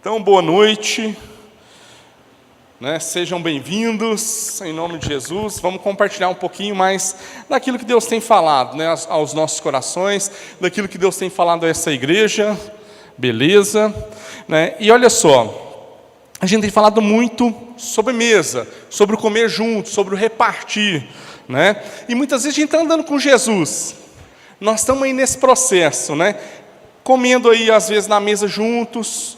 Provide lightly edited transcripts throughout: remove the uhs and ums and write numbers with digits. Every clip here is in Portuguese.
Então, boa noite, Sejam bem-vindos, em nome de Jesus. Vamos compartilhar um pouquinho mais daquilo que Deus tem falado, aos nossos corações, daquilo que Deus tem falado a essa igreja, beleza? E olha só, a gente tem falado muito sobre mesa, sobre o comer junto, sobre o repartir, E muitas vezes a gente está andando com Jesus, nós estamos aí nesse processo, comendo aí às vezes na mesa juntos,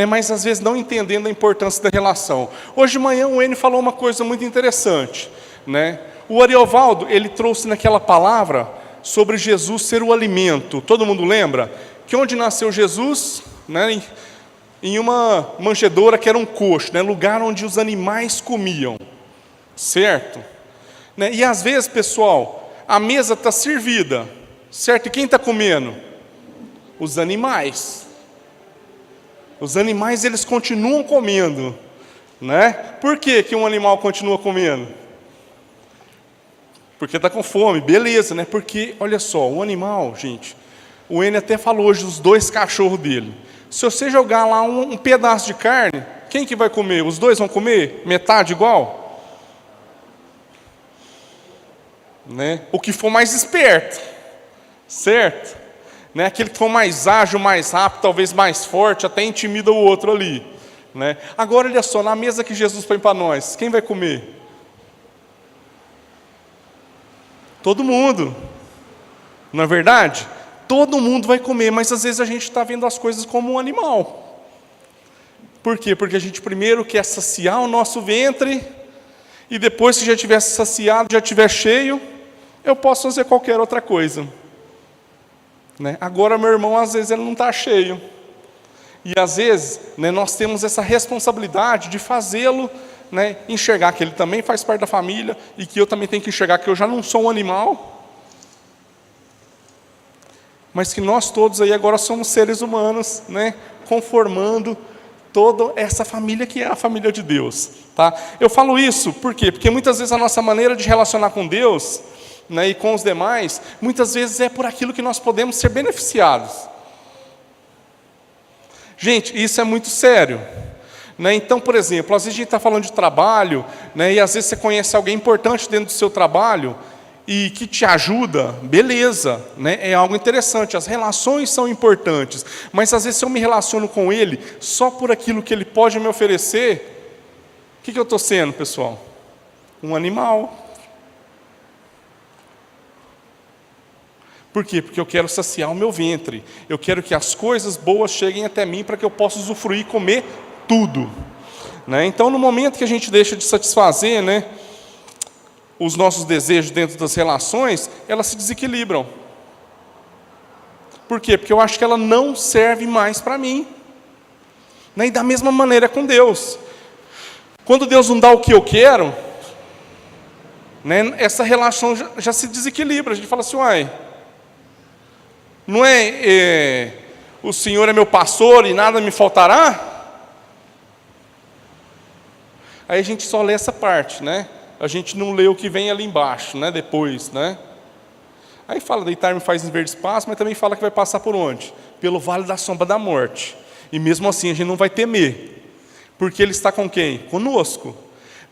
mas às vezes não entendendo a importância da relação. Hoje de manhã o Enio falou uma coisa muito interessante, O Ariovaldo, ele trouxe naquela palavra sobre Jesus ser o alimento. Todo mundo lembra? Que onde nasceu Jesus? Em uma manjedoura que era um coxo, lugar onde os animais comiam, certo? E às vezes, pessoal, a mesa está servida, certo? E quem está comendo? Os animais. Os animais, eles continuam comendo, Por que um animal continua comendo? Porque está com fome, beleza, Porque, olha só, o animal, gente, o Enio até falou hoje dos 2 cachorros dele. Se você jogar lá um pedaço de carne, quem que vai comer? Os 2 vão comer? Metade igual? O que for mais esperto, certo? Aquele que for mais ágil, mais rápido, talvez mais forte, até intimida o outro ali. Agora, olha só, na mesa que Jesus põe para nós, quem vai comer? Todo mundo. Não é verdade? Todo mundo vai comer, mas às vezes a gente está vendo as coisas como um animal. Por quê? Porque a gente primeiro quer saciar o nosso ventre, e depois que já estiver saciado, já estiver cheio, eu posso fazer qualquer outra coisa. Agora, meu irmão, às vezes ele não está cheio. E às vezes, nós temos essa responsabilidade de fazê-lo, enxergar que ele também faz parte da família, e que eu também tenho que enxergar que eu já não sou um animal, mas que nós todos aí agora somos seres humanos, conformando toda essa família que é a família de Deus. Tá? Eu falo isso, por quê? Porque muitas vezes a nossa maneira de relacionar com Deus, e com os demais, muitas vezes é por aquilo que nós podemos ser beneficiados. Gente, isso é muito sério. Então, por exemplo, às vezes a gente está falando de trabalho, e às vezes você conhece alguém importante dentro do seu trabalho, e que te ajuda, beleza, é algo interessante, as relações são importantes, mas às vezes se eu me relaciono com ele, só por aquilo que ele pode me oferecer, o que eu estou sendo, pessoal? Um animal. Por quê? Porque eu quero saciar o meu ventre. Eu quero que as coisas boas cheguem até mim para que eu possa usufruir e comer tudo. Então, no momento que a gente deixa de satisfazer, os nossos desejos dentro das relações, elas se desequilibram. Por quê? Porque eu acho que ela não serve mais para mim. E da mesma maneira com Deus. Quando Deus não dá o que eu quero, essa relação já se desequilibra. A gente fala assim, uai, não o Senhor é meu pastor e nada me faltará? Aí a gente só lê essa parte, A gente não lê o que vem ali embaixo, depois, Aí fala, deitar-me faz em verde espaço, mas também fala que vai passar por onde? Pelo vale da sombra da morte. E mesmo assim a gente não vai temer, porque Ele está com quem? Conosco.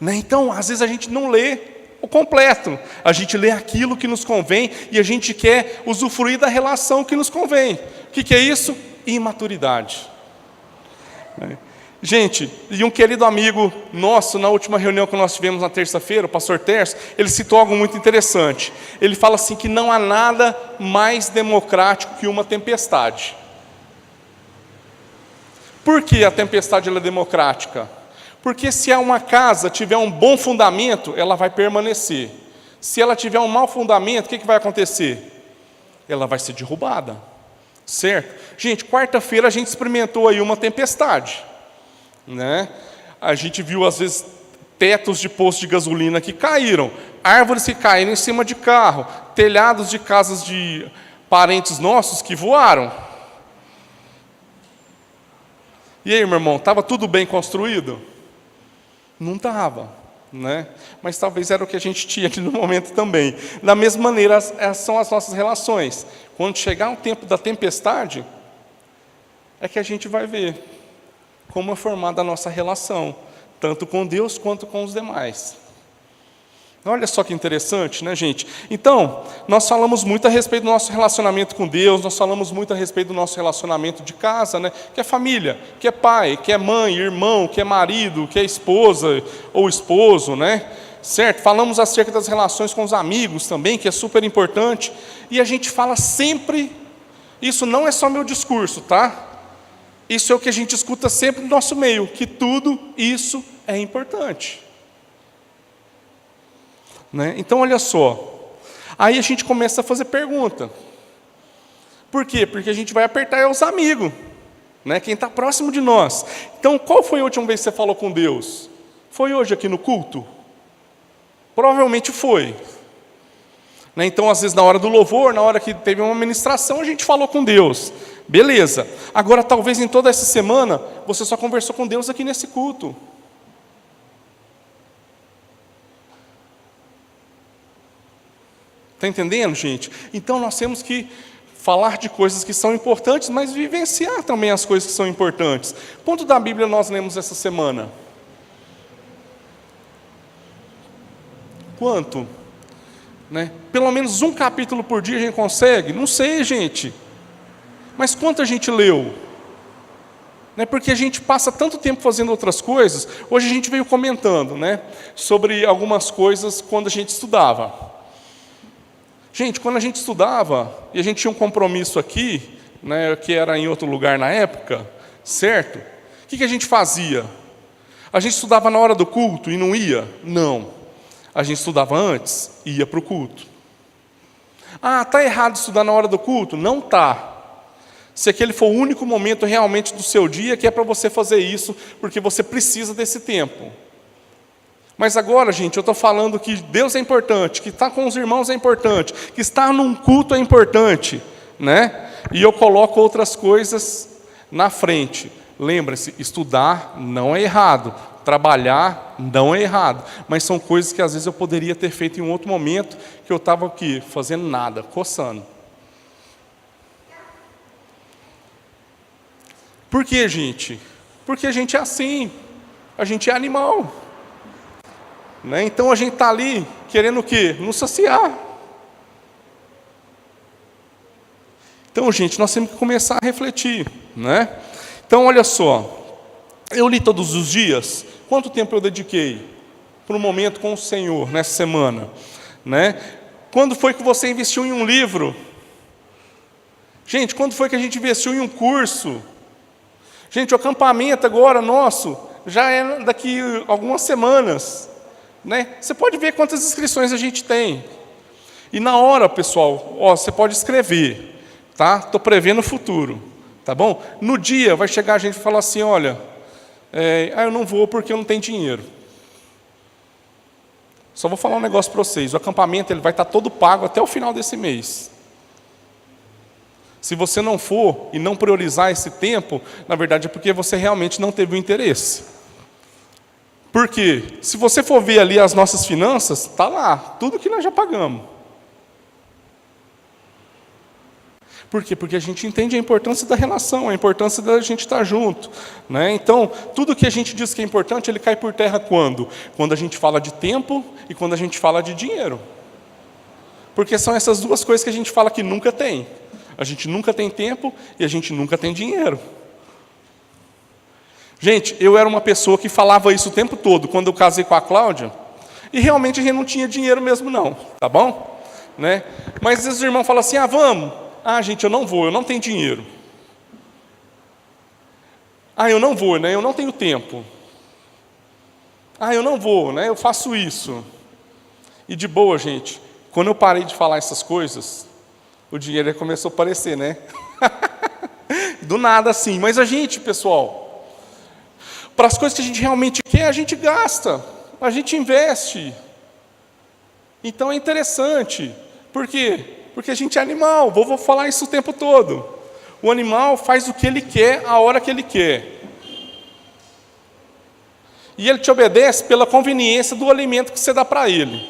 Então, às vezes a gente não lê o completo, a gente lê aquilo que nos convém e a gente quer usufruir da relação que nos convém. O que é isso? Imaturidade. Gente, e um querido amigo nosso, na última reunião que nós tivemos na terça-feira, o pastor Tércio, ele citou algo muito interessante. Ele fala assim que não há nada mais democrático que uma tempestade. Por que a tempestade ela é democrática? Porque se uma casa tiver um bom fundamento, ela vai permanecer. Se ela tiver um mau fundamento, o que vai acontecer? Ela vai ser derrubada, certo? Gente, quarta-feira a gente experimentou aí uma tempestade, A gente viu às vezes tetos de posto de gasolina que caíram, árvores que caíram em cima de carro, telhados de casas de parentes nossos que voaram. E aí, meu irmão, estava tudo bem construído? Não estava, Mas talvez era o que a gente tinha aqui no momento também. Da mesma maneira, são as nossas relações. Quando chegar o tempo da tempestade, é que a gente vai ver como é formada a nossa relação, tanto com Deus quanto com os demais. Olha só que interessante, né, gente? Então, nós falamos muito a respeito do nosso relacionamento com Deus, nós falamos muito a respeito do nosso relacionamento de casa, né? Que é família, que é pai, que é mãe, irmão, que é marido, que é esposa ou esposo, né? Certo? Falamos acerca das relações com os amigos também, que é super importante. E a gente fala sempre, isso não é só meu discurso, tá? Isso é o que a gente escuta sempre no nosso meio, que tudo isso é importante. Né? Então, olha só, aí a gente começa a fazer pergunta. Por quê? Porque a gente vai apertar os amigos, né? Quem está próximo de nós. Então, qual foi a última vez que você falou com Deus? Foi hoje aqui no culto? Provavelmente foi. Né? Então, às vezes, na hora do louvor, na hora que teve uma ministração, a gente falou com Deus. Beleza. Agora, talvez em toda essa semana, você só conversou com Deus aqui nesse culto. Está entendendo, gente? Então nós temos que falar de coisas que são importantes, mas vivenciar também as coisas que são importantes. Quanto da Bíblia nós lemos essa semana? Quanto? Né? Pelo menos um capítulo por dia a gente consegue? Não sei, gente. Mas quanto a gente leu? Né? Porque a gente passa tanto tempo fazendo outras coisas. Hoje a gente veio comentando, né, sobre algumas coisas quando a gente estudava. Gente, quando a gente estudava, e a gente tinha um compromisso aqui, né, que era em outro lugar na época, certo? O que a gente fazia? A gente estudava na hora do culto e não ia? Não. A gente estudava antes e ia para o culto. Ah, está errado estudar na hora do culto? Não está. Se aquele for o único momento realmente do seu dia que é para você fazer isso, porque você precisa desse tempo. Mas agora, gente, eu estou falando que Deus é importante, que estar com os irmãos é importante, que estar num culto é importante, né? E eu coloco outras coisas na frente. Lembra-se, estudar não é errado, trabalhar não é errado, mas são coisas que às vezes eu poderia ter feito em um outro momento, que eu estava aqui, fazendo nada, coçando. Por quê, gente? Porque a gente é assim, a gente é animal. Né? Então a gente está ali querendo o quê? Nos saciar. Então, gente, nós temos que começar a refletir. Né? Então, olha só. Eu li todos os dias. Quanto tempo eu dediquei para um momento com o Senhor nessa semana? Né? Quando foi que você investiu em um livro? Gente, quando foi que a gente investiu em um curso? Gente, o acampamento agora nosso já é daqui a algumas semanas. Né? Você pode ver quantas inscrições a gente tem. E na hora, pessoal, você pode escrever. Tá? Estou prevendo o futuro. Tá bom? No dia vai chegar a gente e falar assim, olha, eu não vou porque eu não tenho dinheiro. Só vou falar um negócio para vocês. O acampamento ele vai estar todo pago até o final desse mês. Se você não for e não priorizar esse tempo, na verdade é porque você realmente não teve o interesse. Porque se você for ver ali as nossas finanças, está lá, tudo que nós já pagamos. Por quê? Porque a gente entende a importância da relação, a importância da gente estar junto. Né? Então, tudo que a gente diz que é importante, ele cai por terra quando? Quando a gente fala de tempo e quando a gente fala de dinheiro. Porque são essas duas coisas que a gente fala que nunca tem. A gente nunca tem tempo e a gente nunca tem dinheiro. Gente, eu era uma pessoa que falava isso o tempo todo, quando eu casei com a Cláudia, e realmente a gente não tinha dinheiro mesmo não, tá bom? Né? Mas às vezes o irmão fala assim, vamos. Gente, eu não vou, eu não tenho dinheiro. Eu não vou, né? Eu não tenho tempo. Eu não vou, né? Eu faço isso. E de boa, gente, quando eu parei de falar essas coisas, o dinheiro começou a aparecer, né? Do nada assim. Mas a gente, pessoal, para as coisas que a gente realmente quer, a gente gasta, a gente investe. Então é interessante. Por quê? Porque a gente é animal. Vou falar isso o tempo todo. O animal faz o que ele quer, a hora que ele quer. E ele te obedece pela conveniência do alimento que você dá para ele.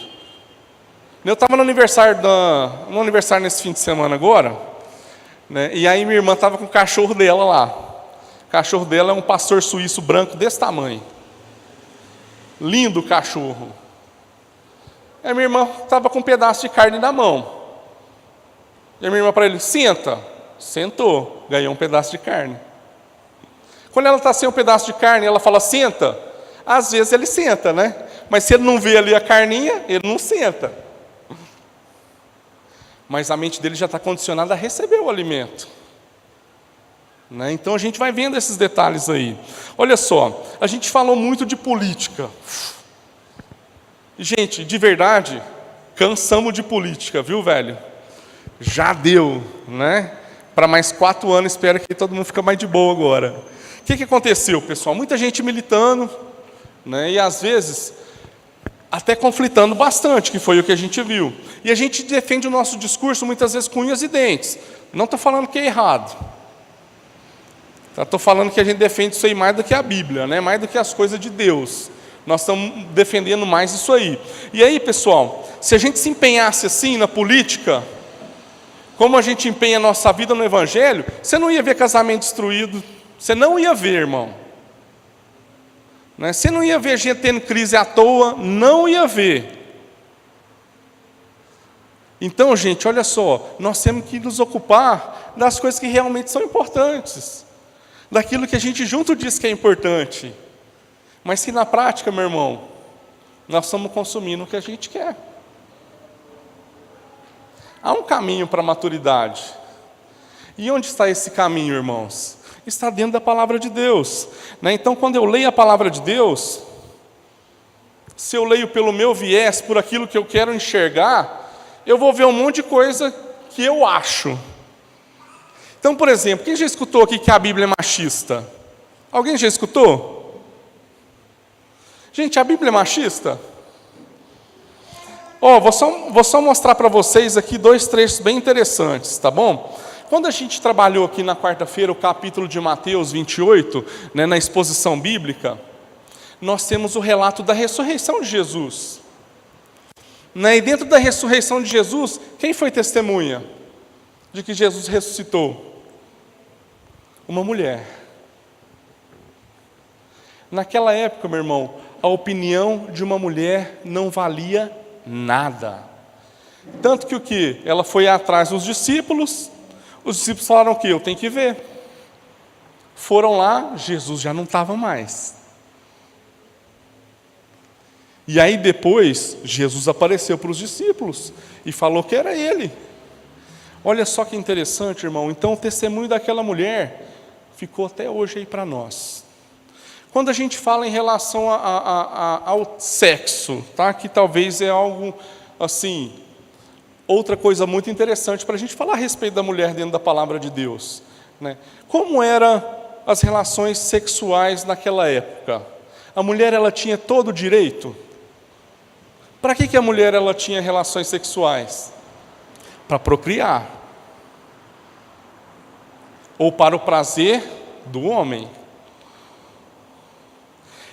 Eu estava no aniversário nesse fim de semana agora, né, e aí minha irmã estava com o cachorro dela lá. O cachorro dela é um pastor suíço branco desse tamanho. Lindo cachorro. Aí minha irmã estava com um pedaço de carne na mão. E a minha irmã para ele, senta. Sentou, ganhou um pedaço de carne. Quando ela está sem um pedaço de carne, ela fala, senta. Às vezes ele senta, né? Mas se ele não vê ali a carninha, ele não senta. Mas a mente dele já está condicionada a receber o alimento. Né? Então a gente vai vendo esses detalhes aí. Olha só, a gente falou muito de política. Gente, de verdade, cansamos de política, viu, velho? Já deu, né? Para mais 4 anos, espero que todo mundo fique mais de boa agora. O que aconteceu, pessoal? Muita gente militando, né? E às vezes até conflitando bastante, que foi o que a gente viu. E a gente defende o nosso discurso muitas vezes com unhas e dentes. Não estou falando que é errado. Estou falando que a gente defende isso aí mais do que a Bíblia, né? Mais do que as coisas de Deus. Nós estamos defendendo mais isso aí. E aí, pessoal, se a gente se empenhasse assim na política, como a gente empenha a nossa vida no Evangelho, você não ia ver casamento destruído, você não ia ver, irmão. Né? Você não ia ver gente tendo crise à toa, não ia ver. Então, gente, olha só, nós temos que nos ocupar das coisas que realmente são importantes, daquilo que a gente junto diz que é importante, mas que na prática, meu irmão, nós estamos consumindo o que a gente quer. Há um caminho para a maturidade. E onde está esse caminho, irmãos? Está dentro da palavra de Deus. Né? Então, quando eu leio a palavra de Deus, se eu leio pelo meu viés, por aquilo que eu quero enxergar, eu vou ver um monte de coisa que eu acho. Então, por exemplo, quem já escutou aqui que a Bíblia é machista? Alguém já escutou? Gente, a Bíblia é machista? Vou só mostrar para vocês aqui 2 trechos bem interessantes, tá bom? Quando a gente trabalhou aqui na quarta-feira o capítulo de Mateus 28, né, na exposição bíblica, nós temos o relato da ressurreição de Jesus. Né, e dentro da ressurreição de Jesus, quem foi testemunha de que Jesus ressuscitou? Uma mulher. Naquela época, meu irmão, a opinião de uma mulher não valia nada. Tanto que o que? Ela foi atrás dos discípulos, os discípulos falaram o quê? Eu tenho que ver. Foram lá, Jesus já não estava mais. E aí depois, Jesus apareceu para os discípulos e falou que era ele. Olha só que interessante, irmão. Então o testemunho daquela mulher ficou até hoje aí para nós. Quando a gente fala em relação ao sexo, tá? Que talvez é algo assim, outra coisa muito interessante para a gente falar a respeito da mulher dentro da palavra de Deus. Né? Como eram as relações sexuais naquela época? A mulher ela tinha todo o direito? Para que a mulher ela tinha relações sexuais? Para procriar. Ou para o prazer do homem.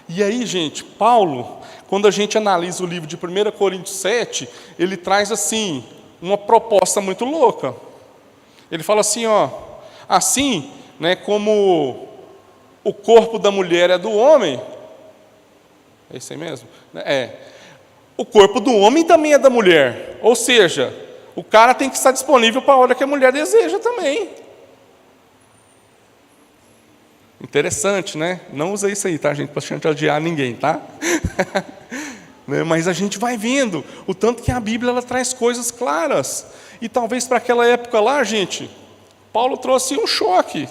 E aí, gente, Paulo, quando a gente analisa o livro de 1 Coríntios 7, ele traz assim, uma proposta muito louca. Ele fala assim, assim, né, como o corpo da mulher é do homem, é isso aí mesmo? O corpo do homem também é da mulher, ou seja, o cara tem que estar disponível para a hora que a mulher deseja também. Interessante, né? Não usa isso aí, tá, gente? Para chantagear ninguém, tá? Mas a gente vai vendo o tanto que a Bíblia ela traz coisas claras. E talvez para aquela época lá, gente, Paulo trouxe um choque.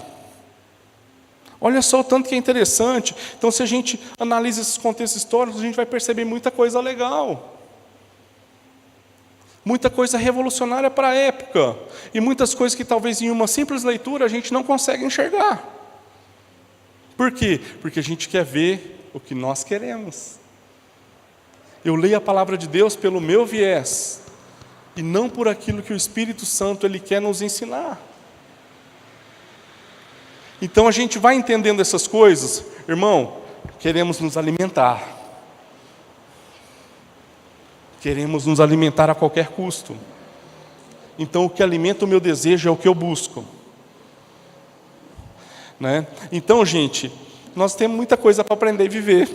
Olha só o tanto que é interessante. Então, se a gente analisa esses contextos históricos, a gente vai perceber muita coisa legal. Muita coisa revolucionária para a época. E muitas coisas que talvez em uma simples leitura a gente não consegue enxergar. Por quê? Porque a gente quer ver o que nós queremos. Eu leio a palavra de Deus pelo meu viés, e não por aquilo que o Espírito Santo ele quer nos ensinar. Então a gente vai entendendo essas coisas, irmão, queremos nos alimentar. Queremos nos alimentar a qualquer custo. Então o que alimenta o meu desejo é o que eu busco. né? Então, gente, nós temos muita coisa para aprender e viver.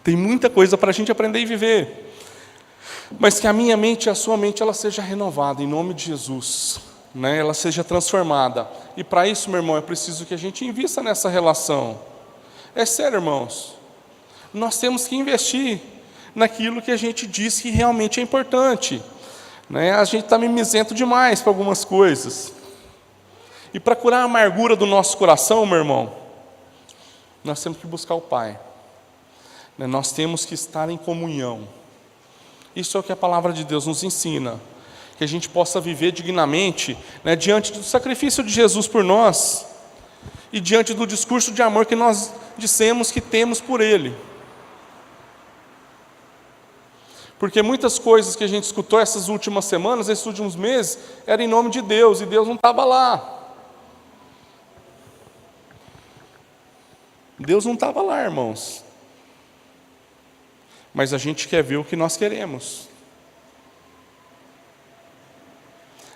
Tem muita coisa para a gente aprender e viver. Mas que a minha mente e a sua mente, ela seja renovada, em nome de Jesus, né? Ela seja transformada. E para isso, meu irmão, é preciso que a gente invista nessa relação. É sério, irmãos. Nós temos que investir naquilo que a gente diz que realmente é importante, né? A gente está mimizento demais para algumas coisas. E para curar a amargura do nosso coração, meu irmão, nós temos que buscar o Pai, né? Nós temos que estar em comunhão. Isso é o que a palavra de Deus nos ensina, que a gente possa viver dignamente, né, diante do sacrifício de Jesus por nós e diante do discurso de amor que nós dissemos que temos por Ele. Porque muitas coisas que a gente escutou essas últimas semanas, esses últimos meses, eram em nome de Deus, e Deus não estava lá. Deus não estava lá, irmãos. Mas a gente quer ver o que nós queremos,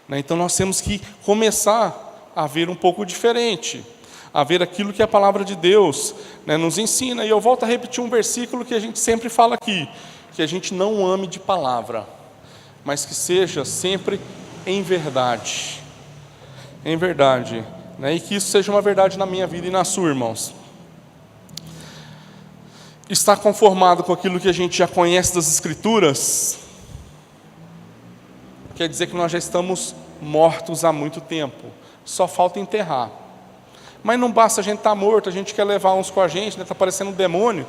né? Então nós temos que começar a ver um pouco diferente, a ver aquilo que a palavra de Deus, né, nos ensina. E eu volto a repetir um versículo que a gente sempre fala aqui, que a gente não ame de palavra, mas que seja sempre em verdade, né? E que isso seja uma verdade na minha vida e na sua, irmãos. Estar conformado com aquilo que a gente já conhece das Escrituras, quer dizer que nós já estamos mortos há muito tempo, só falta enterrar. Mas não basta a gente estar morto, a gente quer levar uns com a gente, né? Está parecendo um demônio.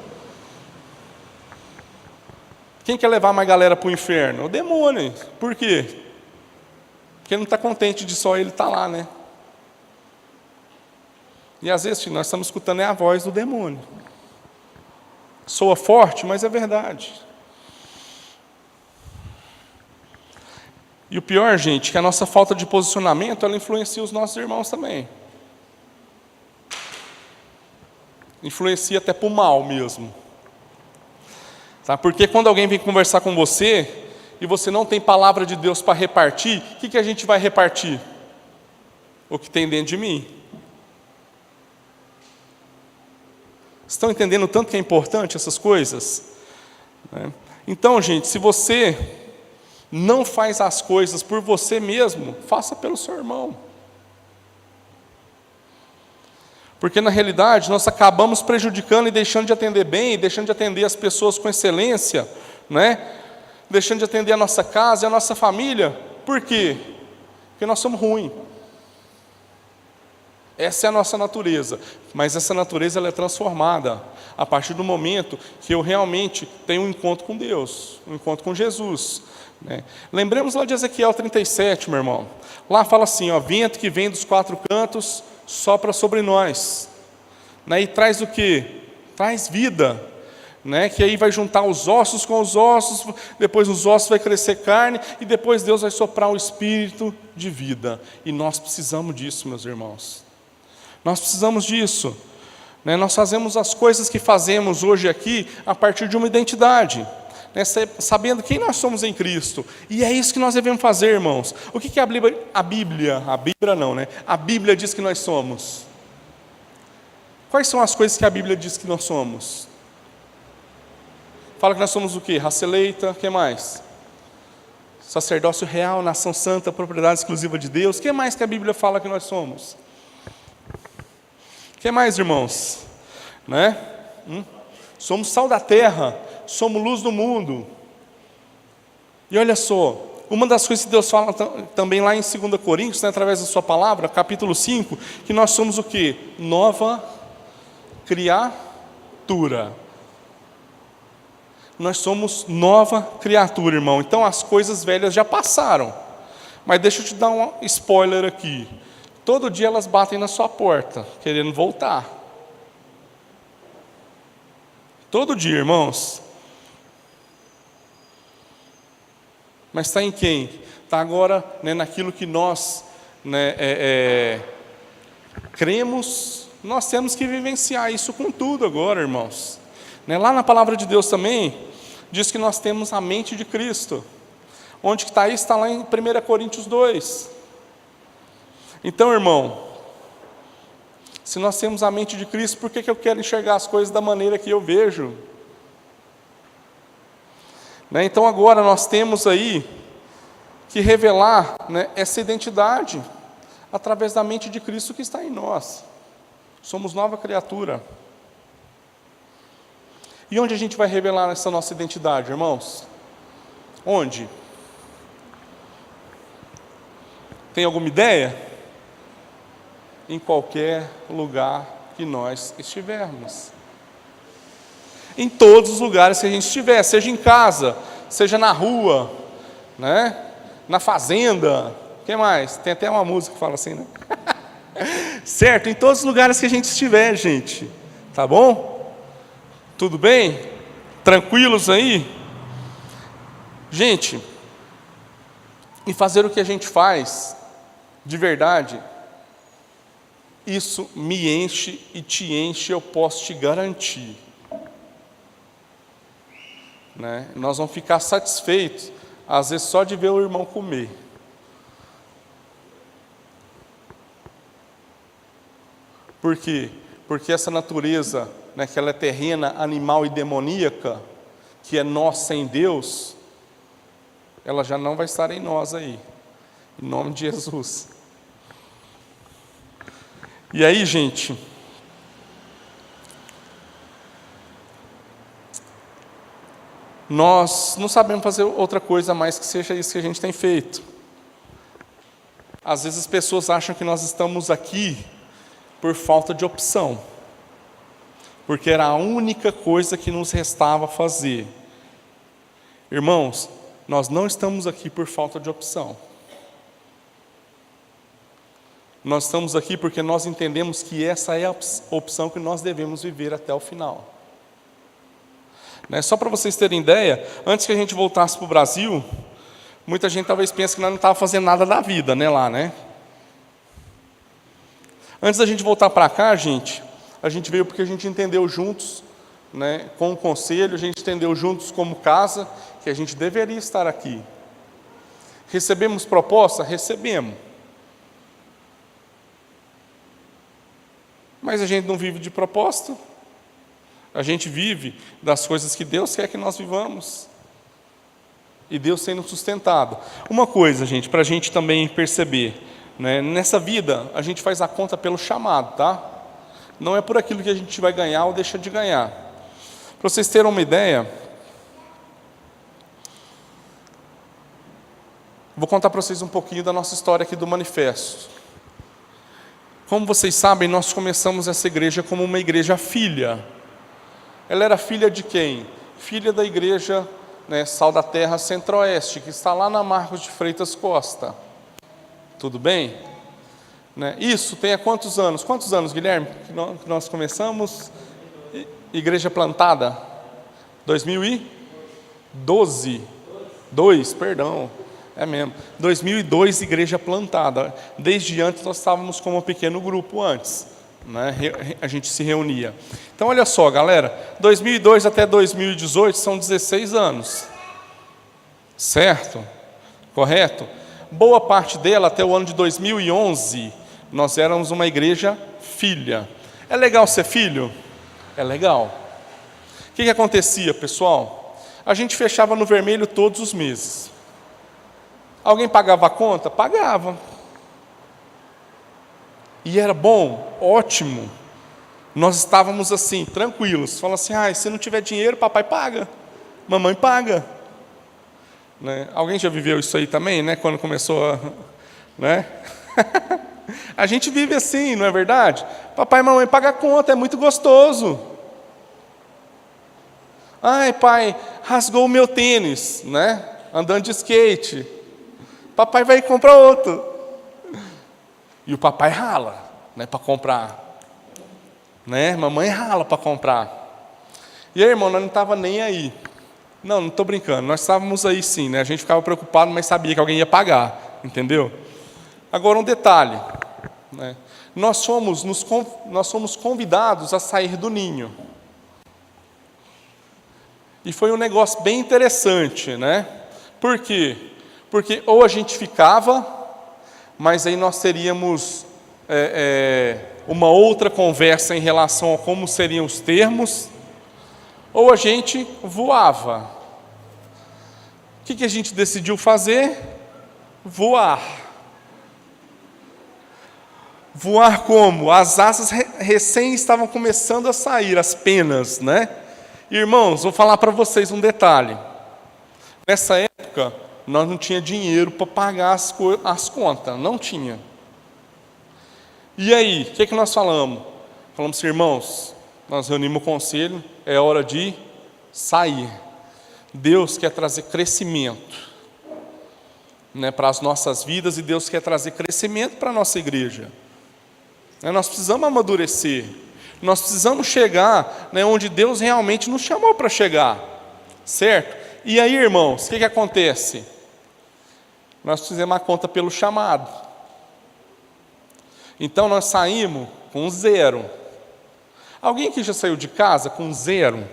Quem quer levar mais galera para o inferno? O demônio. Por quê? Porque ele não está contente de só ele estar lá, né? E às vezes nós estamos escutando a voz do demônio. Soa forte, mas é verdade. E o pior, gente, que a nossa falta de posicionamento, ela influencia os nossos irmãos também. Influencia até para o mal mesmo. Tá? Porque quando alguém vem conversar com você, e você não tem palavra de Deus para repartir, o que a gente vai repartir? O que tem dentro de mim. Estão entendendo o tanto que é importante essas coisas? Então, gente, se você não faz as coisas por você mesmo, faça pelo seu irmão. Porque na realidade nós acabamos prejudicando e deixando de atender bem, deixando de atender as pessoas com excelência, né? Deixando de atender a nossa casa e a nossa família. Por quê? Porque nós somos ruins. Essa é a nossa natureza, mas essa natureza ela é transformada a partir do momento que eu realmente tenho um encontro com Deus, um encontro com Jesus, né? Lembremos lá de Ezequiel 37, meu irmão. Lá fala assim, ó, vento que vem dos quatro cantos sopra sobre nós, né? E traz o quê? Traz vida, né? Que aí vai juntar os ossos com os ossos, depois os ossos vai crescer carne, e depois Deus vai soprar o espírito de vida. E nós precisamos disso, meus irmãos. Nós precisamos disso, né? Nós fazemos as coisas que fazemos hoje aqui a partir de uma identidade, né? Sabendo quem nós somos em Cristo. E é isso que nós devemos fazer, irmãos. O que a Bíblia não, né? A Bíblia diz que nós somos. Quais são as coisas que a Bíblia diz que nós somos? Fala que nós somos o quê? Raça eleita, o que mais? Sacerdócio real, nação santa, propriedade exclusiva de Deus. O que mais que a Bíblia fala que nós somos? O que mais, irmãos? Né? Somos sal da terra, somos luz do mundo. E olha só, uma das coisas que Deus fala também lá em 2 Coríntios, né, através da sua palavra, capítulo 5, que nós somos o quê? Nova criatura. Nós somos nova criatura, irmão. Então as coisas velhas já passaram. Mas deixa eu te dar um spoiler aqui. Todo dia elas batem na sua porta, querendo voltar. Todo dia, irmãos. Mas está em quem? Está agora, né, naquilo que nós, né, cremos. Nós temos que vivenciar isso com tudo agora, irmãos. Né, lá na palavra de Deus também, diz que nós temos a mente de Cristo. Onde que está isso? Está lá em 1 Coríntios 2. Então, irmão, Se nós temos a mente de Cristo, por que eu quero enxergar as coisas da maneira que eu vejo? Né? Então agora nós temos aí que revelar, né, essa identidade através da mente de Cristo que está em nós. Somos nova criatura. E onde a gente vai revelar essa nossa identidade, irmãos? Onde? Tem alguma ideia? Em qualquer lugar que nós estivermos. Em todos os lugares que a gente estiver, seja em casa, seja na rua, né? Na fazenda, o que mais? Tem até uma música que fala assim, né? Certo? Em todos os lugares que a gente estiver, gente. Tá bom? Tudo bem? Tranquilos aí? Gente, e fazer o que a gente faz, de verdade, isso me enche e te enche, eu posso te garantir. Né? Nós vamos ficar satisfeitos, às vezes, só de ver o irmão comer. Por quê? Porque essa natureza, né, que ela é terrena, animal e demoníaca, que é nós sem Deus, ela já não vai estar em nós aí, em nome de Jesus. E aí, gente, nós não sabemos fazer outra coisa mais que seja isso que a gente tem feito. Às vezes as pessoas acham que nós estamos aqui por falta de opção, porque era a única coisa que nos restava fazer. Irmãos, nós não estamos aqui por falta de opção. Nós estamos aqui porque nós entendemos que essa é a opção que nós devemos viver até o final. Né? Só para vocês terem ideia, antes que a gente voltasse para o Brasil, muita gente talvez pense que nós não estávamos fazendo nada da vida, né, lá, né? Antes da gente voltar para cá, gente, a gente veio porque a gente entendeu juntos, né, com o conselho, a gente entendeu juntos como casa, que a gente deveria estar aqui. Recebemos proposta? Recebemos. Mas a gente não vive de proposta. A gente vive das coisas que Deus quer que nós vivamos. E Deus sendo sustentado. Uma coisa, gente, para a gente também perceber, né, nessa vida, a gente faz a conta pelo chamado, tá? Não é por aquilo que a gente vai ganhar ou deixa de ganhar. Para vocês terem uma ideia, vou contar para vocês um pouquinho da nossa história aqui do manifesto. Como vocês sabem, nós começamos essa igreja como uma igreja filha. Ela era filha de quem? Filha da igreja, né, Sal da Terra Centro-Oeste, que está lá na Marcos de Freitas Costa. Tudo bem? Né? Isso tem há quantos anos? Quantos anos, Guilherme, que nós começamos? Igreja plantada? 2012. 2, perdão. É mesmo. 2002, igreja plantada. Desde antes nós estávamos como um pequeno grupo antes. Né? A gente se reunia. Então olha só, galera. 2002 até 2018 são 16 anos. Certo? Correto? Boa parte dela, até o ano de 2011, nós éramos uma igreja filha. É legal ser filho? É legal. O que acontecia, pessoal? A gente fechava no vermelho todos os meses. Alguém pagava a conta? Pagava. E era bom, ótimo. Nós estávamos assim, tranquilos. Fala assim, se não tiver dinheiro, papai paga. Mamãe paga. Né? Alguém já viveu isso aí também, né? Quando começou a... Né? A gente vive assim, não é verdade? Papai e mamãe pagam a conta, é muito gostoso. Ai, pai, rasgou o meu tênis, né? Andando de skate. Papai vai comprar outro. E o papai rala, né, para comprar. Né? Mamãe rala para comprar. E aí, irmão, nós não estava nem aí. Não estou brincando, nós estávamos aí sim, né? A gente ficava preocupado, mas sabia que alguém ia pagar, entendeu? Agora um detalhe, né? Nós somos convidados a sair do ninho. E foi um negócio bem interessante, né? Por quê? Porque ou a gente ficava, mas aí nós teríamos uma outra conversa em relação a como seriam os termos, ou a gente voava. O que a gente decidiu fazer? Voar. Voar como? As asas recém estavam começando a sair, as penas, né? Irmãos, vou falar para vocês um detalhe. Nessa época, nós não tinha dinheiro para pagar as contas, não tinha. E aí, o que nós falamos? Falamos assim, irmãos, nós reunimos o conselho, é hora de sair. Deus quer trazer crescimento, né, para as nossas vidas, e Deus quer trazer crescimento para a nossa igreja. Nós precisamos amadurecer, nós precisamos chegar, né, onde Deus realmente nos chamou para chegar, certo? E aí, irmãos, o que acontece? Nós fizemos a conta pelo chamado. Então nós saímos com 0. Alguém aqui já saiu de casa com 0?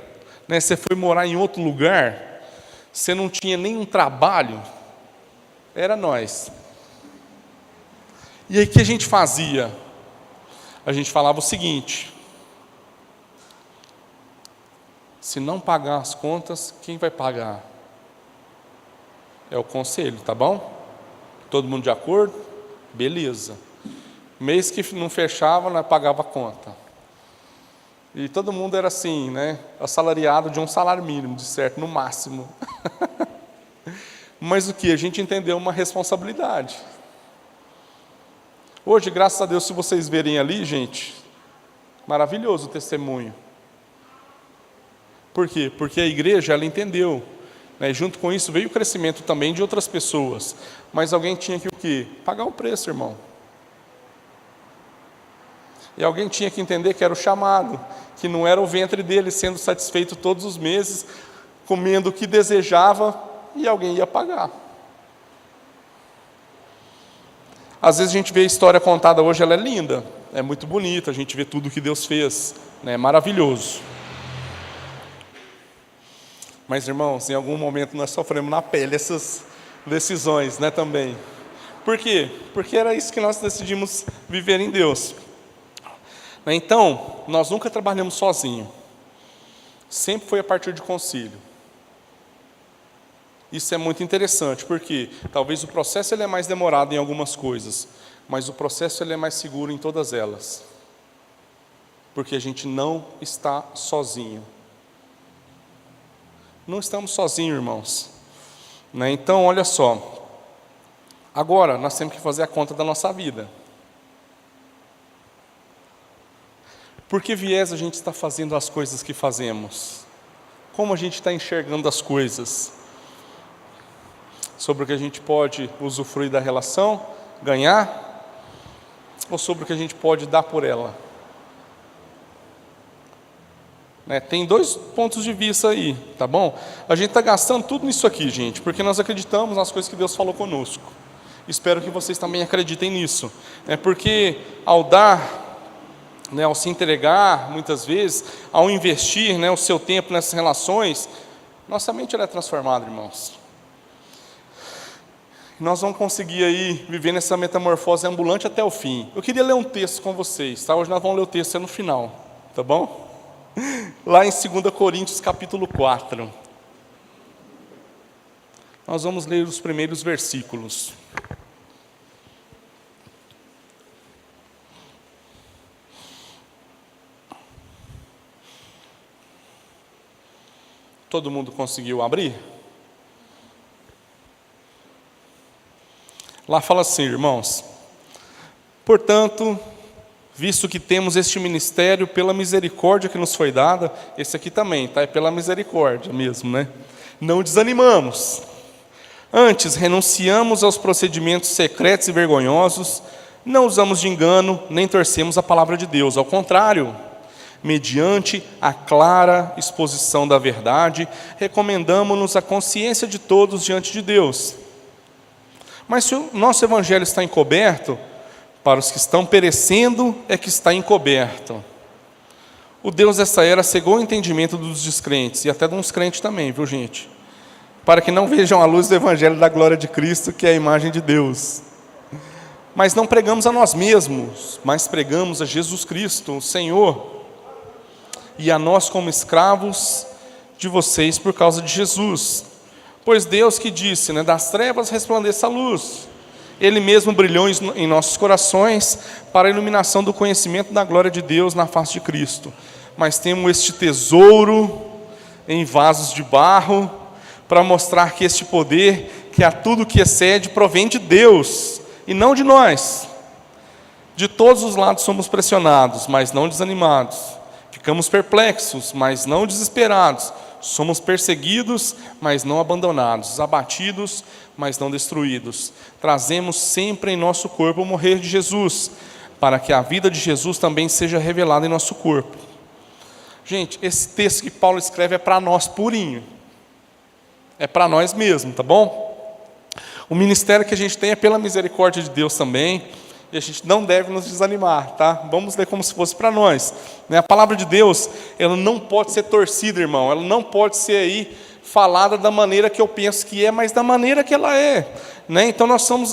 Né? Você foi morar em outro lugar, você não tinha nenhum trabalho? Era nós. E aí o que a gente fazia? A gente falava o seguinte: se não pagar as contas, quem vai pagar? É o conselho, tá bom? Todo mundo de acordo? Beleza. Mês que não fechava, nós pagava a conta. E todo mundo era assim, né? Assalariado de um salário mínimo, de certo, no máximo. Mas o que? A gente entendeu uma responsabilidade. Hoje, graças a Deus, se vocês verem ali, gente, maravilhoso o testemunho. Por quê? Porque a igreja, ela entendeu, né? Junto com isso veio o crescimento também de outras pessoas. Mas alguém tinha que o quê? Pagar o preço, irmão. E alguém tinha que entender que era o chamado, que não era o ventre dele sendo satisfeito todos os meses, comendo o que desejava, e alguém ia pagar. Às vezes a gente vê a história contada hoje, ela é linda, é muito bonita, a gente vê tudo que Deus fez, né? É maravilhoso. Mas, irmãos, em algum momento nós sofremos na pele essas decisões, né, também. Por quê? Porque era isso que nós decidimos viver em Deus. Então, nós nunca trabalhamos sozinhos. Sempre foi a partir de concílio. Isso é muito interessante, porque talvez o processo ele é mais demorado em algumas coisas, mas o processo ele é mais seguro em todas elas. Porque a gente não está sozinho. Não estamos sozinhos, irmãos. Né? Então, olha só. Agora, nós temos que fazer a conta da nossa vida. Por que viés a gente está fazendo as coisas que fazemos? Como a gente está enxergando as coisas? Sobre o que a gente pode usufruir da relação, ganhar? Ou sobre o que a gente pode dar por ela? Né? Tem 2 pontos de vista aí, tá bom? A gente está gastando tudo nisso aqui, gente, porque nós acreditamos nas coisas que Deus falou conosco. Espero que vocês também acreditem nisso. Porque ao dar, né, ao se entregar, muitas vezes, ao investir, né, o seu tempo nessas relações, nossa mente ela é transformada, irmãos. Nós vamos conseguir aí viver nessa metamorfose ambulante até o fim. Eu queria ler um texto com vocês, tá? Hoje nós vamos ler o texto no final, tá bom? Lá em 2 Coríntios capítulo 4. Nós vamos ler os primeiros versículos. Todo mundo conseguiu abrir? Lá fala assim, irmãos: portanto, visto que temos este ministério pela misericórdia que nos foi dada, esse aqui também, tá? É pela misericórdia mesmo, né? Não desanimamos. Antes, renunciamos aos procedimentos secretos e vergonhosos, não usamos de engano, nem torcemos a palavra de Deus. Ao contrário, mediante a clara exposição da verdade, recomendamos-nos a consciência de todos diante de Deus. Mas se o nosso evangelho está encoberto, para os que estão perecendo é que está encoberto. O Deus dessa era cegou o entendimento dos descrentes, e até de uns crentes também, viu, gente? Para que não vejam a luz do evangelho da glória de Cristo, que é a imagem de Deus. Mas não pregamos a nós mesmos, mas pregamos a Jesus Cristo, o Senhor, e a nós como escravos de vocês por causa de Jesus. Pois Deus que disse, das trevas resplandeça a luz, Ele mesmo brilhou em nossos corações para a iluminação do conhecimento da glória de Deus na face de Cristo. Mas temos este tesouro em vasos de barro, para mostrar que este poder, que a tudo que excede, provém de Deus, e não de nós. De todos os lados somos pressionados, mas não desanimados. Ficamos perplexos, mas não desesperados. Somos perseguidos, mas não abandonados. Abatidos, mas não destruídos. Trazemos sempre em nosso corpo o morrer de Jesus, para que a vida de Jesus também seja revelada em nosso corpo. Gente, esse texto que Paulo escreve é para nós purinho. É para nós mesmo, tá bom? O ministério que a gente tem é pela misericórdia de Deus também. E a gente não deve nos desanimar, tá? Vamos ler como se fosse para nós. A palavra de Deus, ela não pode ser torcida, irmão. Ela não pode ser aí falada da maneira que eu penso que é, mas da maneira que ela é. Então nós estamos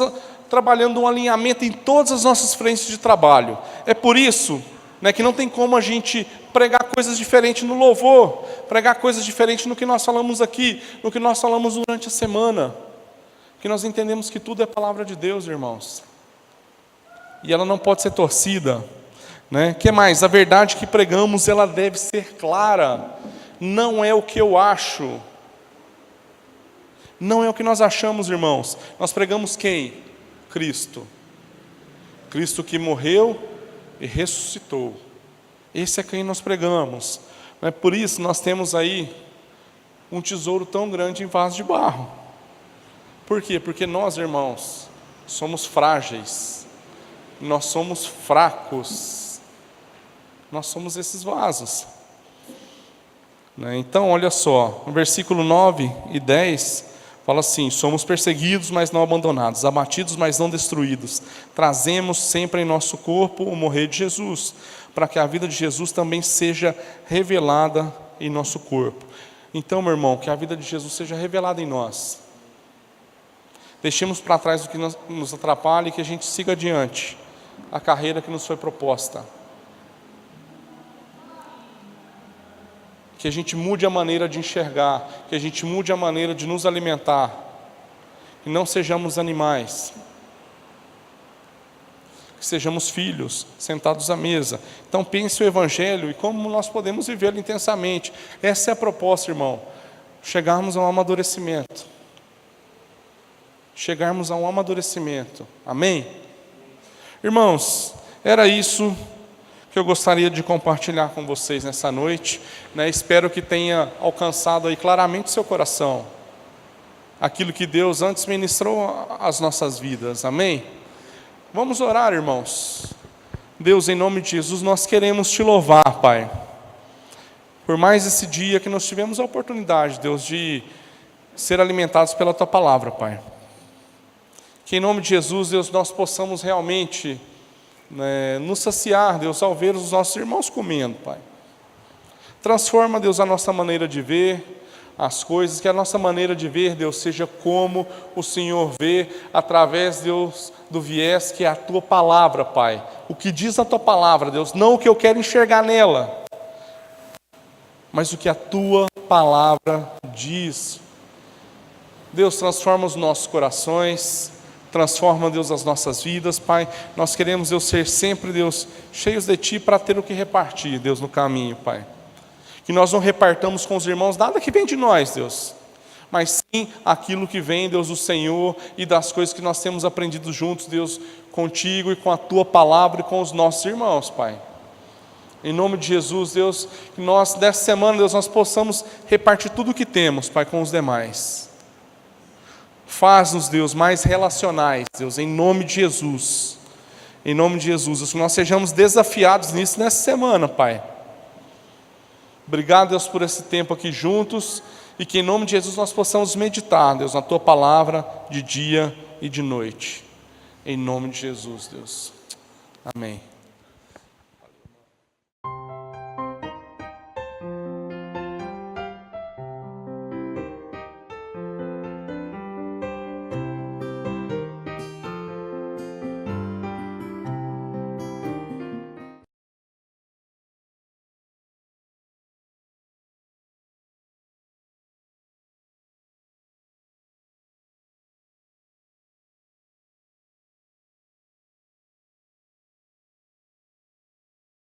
trabalhando um alinhamento em todas as nossas frentes de trabalho. É por isso que não tem como a gente pregar coisas diferentes no louvor, pregar coisas diferentes no que nós falamos aqui, no que nós falamos durante a semana. Que nós entendemos que tudo é palavra de Deus, irmãos. E ela não pode ser torcida. Que mais? A verdade que pregamos, ela deve ser clara. Não é o que eu acho. Não é o que nós achamos, irmãos. Nós pregamos quem? Cristo. Cristo que morreu e ressuscitou. Esse é quem nós pregamos. Por isso nós temos aí um tesouro tão grande em vaso de barro. Por quê? Porque nós, irmãos, somos frágeis. Nós somos fracos. Nós somos esses vasos. Então, olha só, no versículo 9 e 10, fala assim: somos perseguidos, mas não abandonados, abatidos, mas não destruídos. Trazemos sempre em nosso corpo o morrer de Jesus, para que a vida de Jesus também seja revelada em nosso corpo. Então, meu irmão, que a vida de Jesus seja revelada em nós. Deixemos para trás o que nos atrapalha e que a gente siga adiante a carreira que nos foi proposta. Que a gente mude a maneira de enxergar, que a gente mude a maneira de nos alimentar, que não sejamos animais, que sejamos filhos, sentados à mesa. Então pense o Evangelho e como nós podemos vivê-lo intensamente. Essa é a proposta, irmão, chegarmos a um amadurecimento. Chegarmos a um amadurecimento, amém? Irmãos, era isso que eu gostaria de compartilhar com vocês nessa noite, Espero que tenha alcançado aí claramente seu coração, aquilo que Deus antes ministrou às nossas vidas, amém? Vamos orar, irmãos. Deus, em nome de Jesus, nós queremos te louvar, Pai, por mais esse dia que nós tivemos a oportunidade, Deus, de ser alimentados pela Tua Palavra, Pai. Que em nome de Jesus, Deus, nós possamos realmente nos saciar, Deus, ao ver os nossos irmãos comendo, Pai. Transforma, Deus, a nossa maneira de ver as coisas, que a nossa maneira de ver, Deus, seja como o Senhor vê, através, Deus, do viés que é a Tua Palavra, Pai. O que diz a Tua Palavra, Deus, não o que eu quero enxergar nela, mas o que a Tua Palavra diz. Deus, transforma os nossos corações, transforma, Deus, as nossas vidas, Pai. Nós queremos, Deus, ser sempre, Deus, cheios de Ti para ter o que repartir, Deus, no caminho, Pai. Que nós não repartamos com os irmãos nada que vem de nós, Deus, mas sim aquilo que vem, Deus, do Senhor e das coisas que nós temos aprendido juntos, Deus, contigo e com a Tua Palavra e com os nossos irmãos, Pai. Em nome de Jesus, Deus, que nós, dessa semana, Deus, nós possamos repartir tudo o que temos, Pai, com os demais. Faz-nos, Deus, mais relacionais, Deus, em nome de Jesus. Em nome de Jesus, que nós sejamos desafiados nisso nessa semana, Pai. Obrigado, Deus, por esse tempo aqui juntos, e que em nome de Jesus nós possamos meditar, Deus, na Tua Palavra de dia e de noite. Em nome de Jesus, Deus. Amém.